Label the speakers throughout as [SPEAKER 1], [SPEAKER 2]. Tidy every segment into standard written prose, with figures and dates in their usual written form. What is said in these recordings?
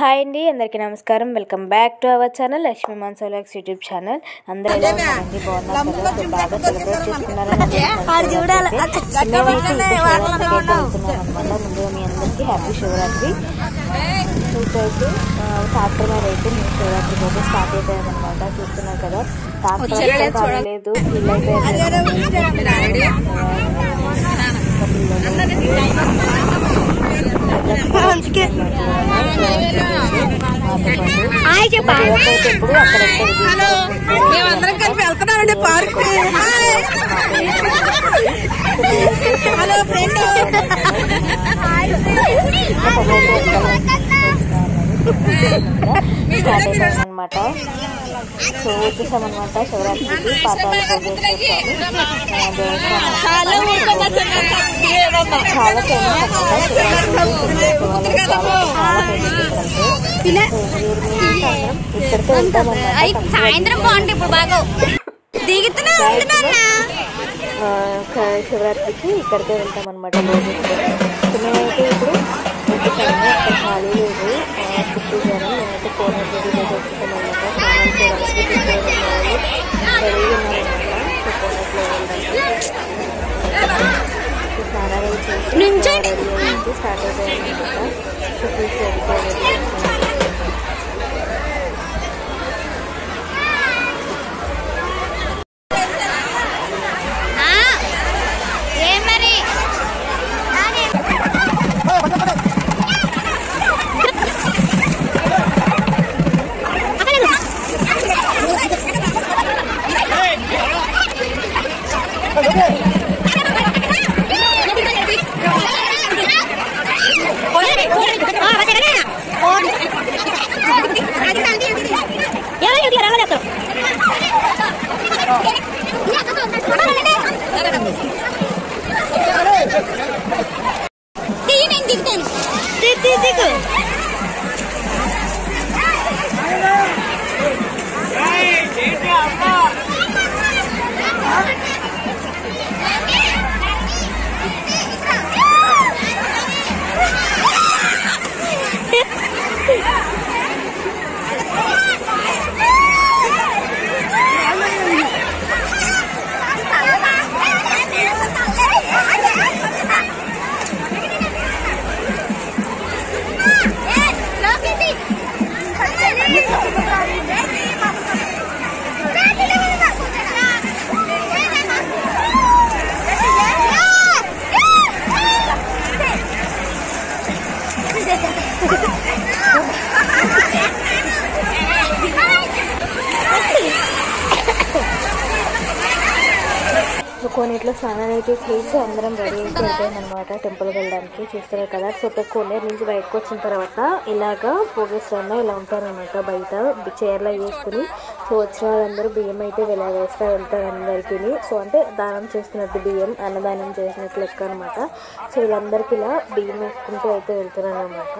[SPEAKER 1] Hi అండి, అందరికీ నమస్కారం. Welcome back to our channel Lakshmi Mansa vlogs YouTube channel. అందరూ ఎలా ఉన్నారండి? బాగున్నారు కదా? బాగా సెలబ్రేట్ చేసుకున్నారని ముందుగా మీ అందరికీ హ్యాపీ శివరాత్రి. ఇప్పుడైతే ట్రాక్టర్ మీద అయితే మేము శివరాత్రి అయితే స్టార్ట్ అయిపోయామన్నమాట. చూస్తున్నారు కదా, ట్రాక్టర్ కాలేదు, పిల్లలు ఎప్పుడు అక్కడ
[SPEAKER 2] మేమందరం కలిపి వెళ్తున్నామండి పార్క్. హలో ఫ్రెండ్,
[SPEAKER 1] స్టార్ట్ అయిపోయామన్నమాట. సో వచ్చేసామన్నమాట శివరాత్రికి. పాతాళ దేవస్థానం చాలా ఫేమస్ అన్నమాట. శివరాత్రి చాలా ఇక్కడికే వెళ్తామన్నమాట.
[SPEAKER 2] సాయంత్రం బాగుంటుంది. ఇప్పుడు బాగా
[SPEAKER 1] శివరాత్రికి ఇక్కడికే వెళ్తామన్నమాట. మేమైతే ఇప్పుడు వచ్చేసాము. ఖాళీ లేదు, చుట్టూ జనం. మేమైతే కోనేరు దగ్గర వచ్చేసామన్నమాట. స్నానాలు చేయడానికి రెడీగా ఉన్నారన్నమాట. సో కోనేరులో వెళ్ళడానికి స్నానాలు చేసి రెడీ అయ్యింది, స్టార్ట్ అయిపోయామన్నమాట. సో చూసి వెళ్ళిపోయారు. కోనేరులో స్నానాలు అయితే చేసి అందరం రెడీ అయితే వెళ్ళిపోయామన్నమాట టెంపుల్కి వెళ్ళడానికి. చూస్తున్నారు కదా. సో కోనేరు నుంచి బయటకు వచ్చిన తర్వాత ఇలాగా భోగేశ్వరంలో ఇలా ఉంటారనమాట. బయట చైర్లో వేసుకుని సో వచ్చిన వాళ్ళందరూ బియ్యం అయితే వేస్తూ వెళ్తారు అందరికీ. సో అంటే దానం చేస్తున్నట్టు బియ్యం, అన్నదానం చేసినట్టు లెక్క అనమాట. సో వీళ్ళందరికీ ఇలా బియ్యం వేసుకుంటూ అయితే వెళ్తున్నారు అనమాట.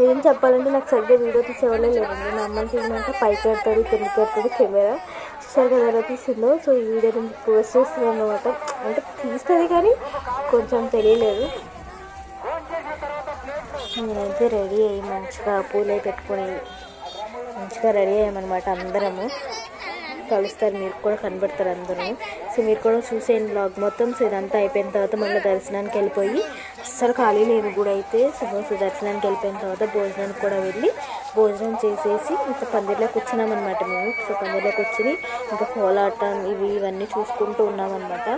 [SPEAKER 1] నేను చెప్పాలంటే నాకు సరిగ్గా వీడియో తీసేవాళ్ళే లేదండి. మా అమ్మని తీయమంటే పైకి పెడతాడు, కిందకి పెడతాడు కెమెరా. చూసారు కదా ఎలా తీసిందో. సో ఈ వీడియో నేను పోస్ట్ చేస్తున్నాను అనమాట. అంటే తీస్తుంది కానీ కొంచెం తెలియలేదు. నేనైతే రెడీ అయ్యి మంచిగా పూలే పెట్టుకొని మంచిగా రెడీ అయ్యామన్నమాట. అందరము కలుస్తారు, మీరు కూడా కనబడతారు అందరూ. సో మీరు కూడా చూసేయండి బ్లాగ్ మొత్తం. సో ఇదంతా అయిపోయిన తర్వాత మళ్ళీ దర్శనానికి వెళ్ళిపోయి, అస్సలు ఖాళీ లేదు కూడా అయితే. సో దర్శనానికి వెళ్ళిపోయిన తర్వాత భోజనానికి కూడా వెళ్ళి భోజనం చేసేసి ఇంకా పందిర్లోకి వచ్చినామన్నమాట మేము. సో పందిర్లోకి వచ్చి ఇంకా కోలాటం ఇవన్నీ చూసుకుంటూ ఉన్నామన్నమాట.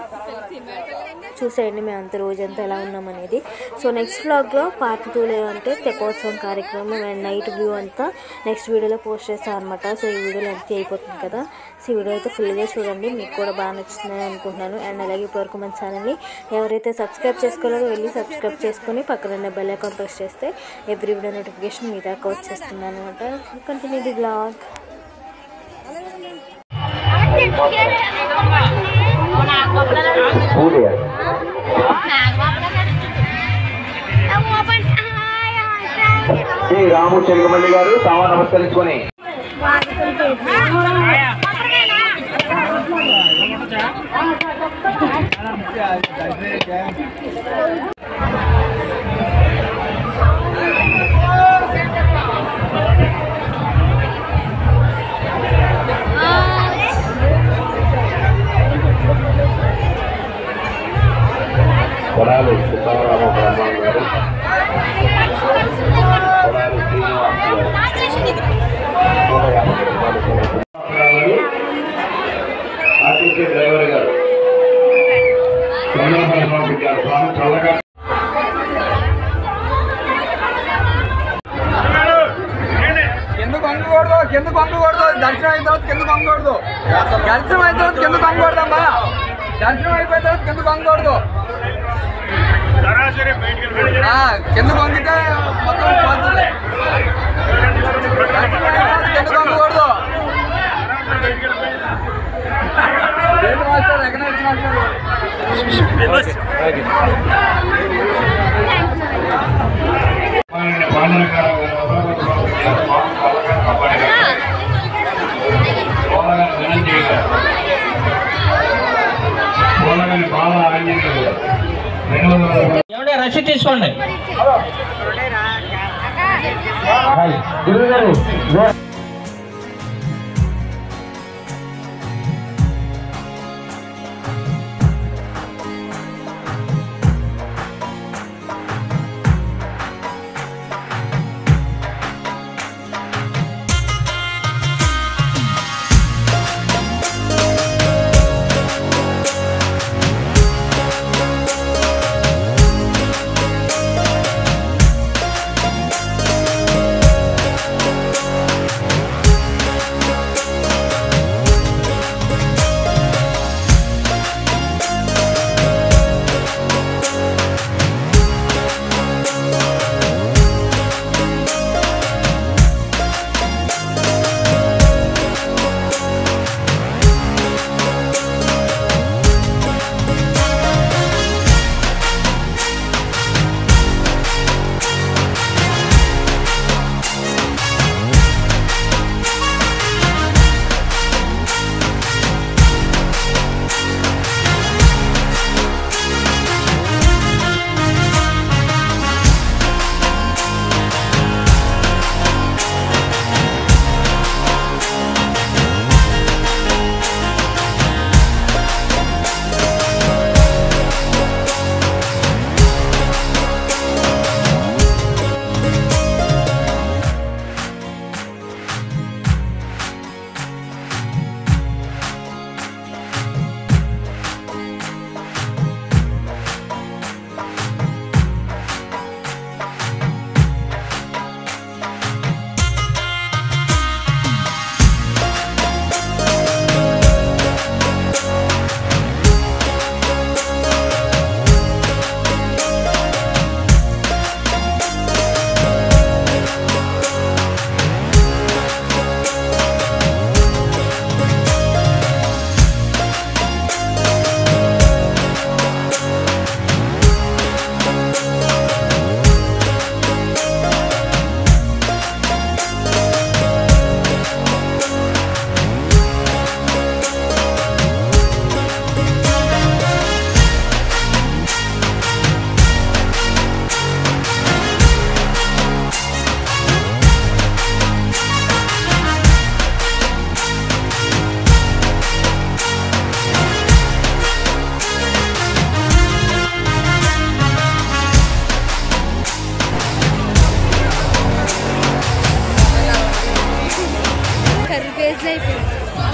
[SPEAKER 1] చూసేయండి మేము అంత రోజంతా ఎలా ఉన్నామనేది. సో నెక్స్ట్ వ్లాగ్లో పార్ట్ 2 అంటే తెప్పోత్సవం కార్యక్రమం అండ్ నైట్ వ్యూ అంతా నెక్స్ట్ వీడియోలో పోస్ట్ చేస్తాను అనమాట. సో ఈ వీడియోలో ఎంత అయిపోతుంది కదా. సో ఈ వీడియో అయితే ఫుల్గా చూడండి, మీకు కూడా బాగా నచ్చుతుందని అనుకుంటున్నాను. అండ్ అలాగే ఇప్పటివరకు మన ఛానల్ని ఎవరైతే సబ్స్క్రైబ్ చేసుకోలేదో వెళ్ళి సబ్స్క్రైబ్ చేసుకుని పక్కన బెల్ ఐకాన్ ప్రెస్ చేస్తే ఎవ్రీ వీడియో నోటిఫికేషన్ మీ దాకా వచ్చేస్తుంది అనమాట. Continue the blog.
[SPEAKER 3] Shri Ramu Chengamalli గారు సామా నమస్కరించుకొని కొడాలి సీతారామ బ్రహ్మం గారు, కొడాలి శ్రీనివాస్ గారు 150 రూపాయలు. ఆర్టీసీ డ్రైవర్ గారు పంపించారు. స్వామి చల్లగా
[SPEAKER 4] కింద పంపకూడదు. దర్శనం అయిన తర్వాత కింద పంపకూడదు. దర్శనం అయిన తర్వాత కింద పంపకూడదమ్మా. దర్శనం అయిపోయిన తర్వాత కింద పంపకూడదు. కింద పంపితే మొత్తం పోతుంది. దర్శనం అయిన తర్వాత కింద పంపకూడదు. మాస్టర్ ఎక్కడ మాస్టర్
[SPEAKER 5] ఏమంటే రసీదు తీసుకోండి.
[SPEAKER 3] గురుగారు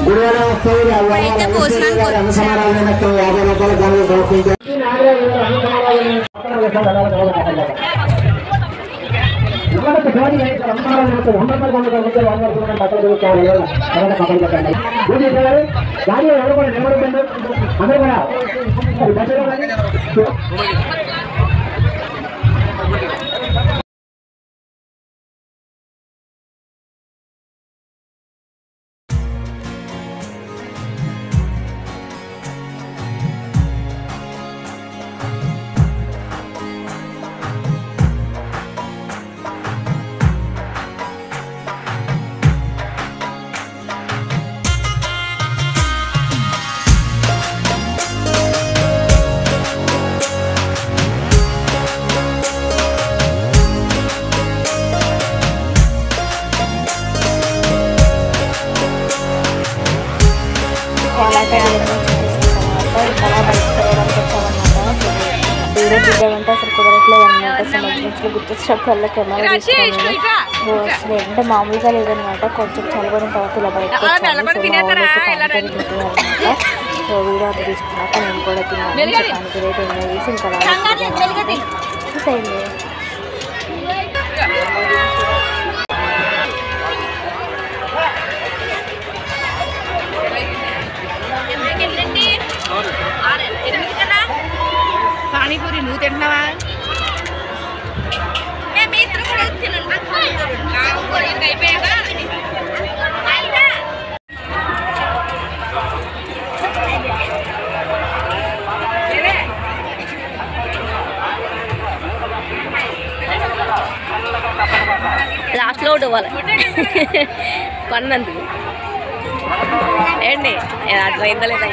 [SPEAKER 2] ఇప్పుడైతే భోజనానికి
[SPEAKER 1] వీడియో తీద్దామంటే అసలు కుదరట్లేదు అనమాట. సో మధ్య నుంచి గుర్తొచ్చినప్పుడల్లా కెమెరా తీసుకున్నాను. సో అసలు ఎండ మామూలుగా లేదనమాట. కొంచెం చల్లబడిన తర్వాత ఇలా బయటకు వచ్చాను. సో మా వాళ్ళైతే పానీపూరి తింటున్నారనమాట. సో వీడియో అంతా తీసుకున్నాక నేను కూడా తిన్నాను. సో పానీపూరి అయితే ఎంజాయ్ చేసి ఇంకా చూసేయండి.
[SPEAKER 5] పానీపూరి నువ్వు తింటున్నావా?
[SPEAKER 6] లాస్ట్లో ఒకటి ఇవ్వాలి కొన్నందుకు ఏంటి అర్థమైందా లేదా?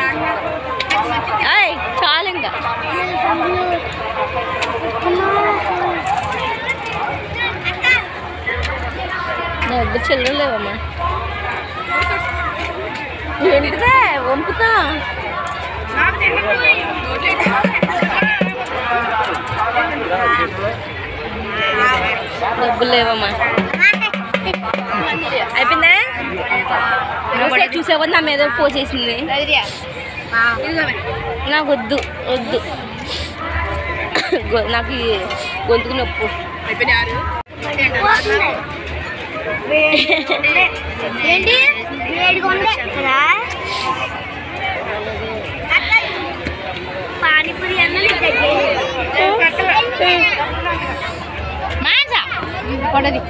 [SPEAKER 6] చాలు ఇంకా నా దగ్గర చిల్లర లేవమ్మా. ఏంటిదే వంపుతా డబ్బులు లేవమ్మా. అయిపోయిందా? చూసావా నా మీద పోసేసింది. నాకు వద్దు వద్దు నాకు గొంతుకు నొప్పు.
[SPEAKER 5] ఏంటి పానీపూరి మాజా కొడది.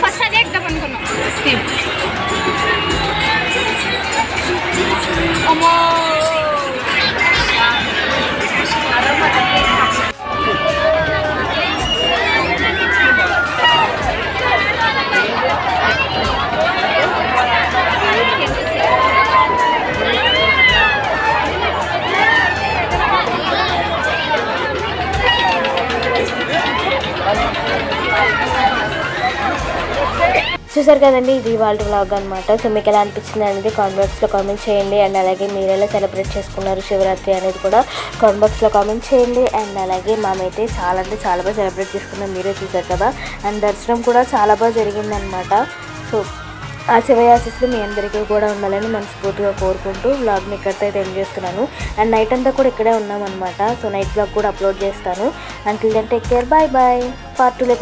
[SPEAKER 5] ఫస్ట్ అదే ఎగ్దాం అనుకున్నాం. అమ్మో
[SPEAKER 1] చూసారు కదండి, ఇది వాళ్ళ వ్లాగ్ అనమాట. సో మీకు ఎలా అనిపించింది అనేది కామెంట్ బాక్స్లో కామెంట్ చేయండి. అండ్ అలాగే మీరు ఎలా సెలబ్రేట్ చేసుకున్నారు శివరాత్రి అనేది కూడా కామెంట్ బాక్స్లో కామెంట్ చేయండి. అండ్ అలాగే మేమైతే చాలా అంటే చాలా బాగా సెలబ్రేట్ చేసుకున్నాం, మీరే చూసారు కదా. అండ్ దర్శనం కూడా చాలా బాగా జరిగిందనమాట. సో ఆ శివయ్య ఆశీస్సులు మీ అందరికీ కూడా ఉండాలని మనస్ఫూర్తిగా కోరుకుంటూ వ్లాగ్ని ఇక్కడితో అయితే ఎండ్ చేస్తున్నాను. అండ్ నైట్ అంతా కూడా ఇక్కడే ఉన్నామన్నమాట. సో నైట్ వ్లాగ్ కూడా అప్లోడ్ చేస్తాను. Until then take care, bye bye. Part 2లో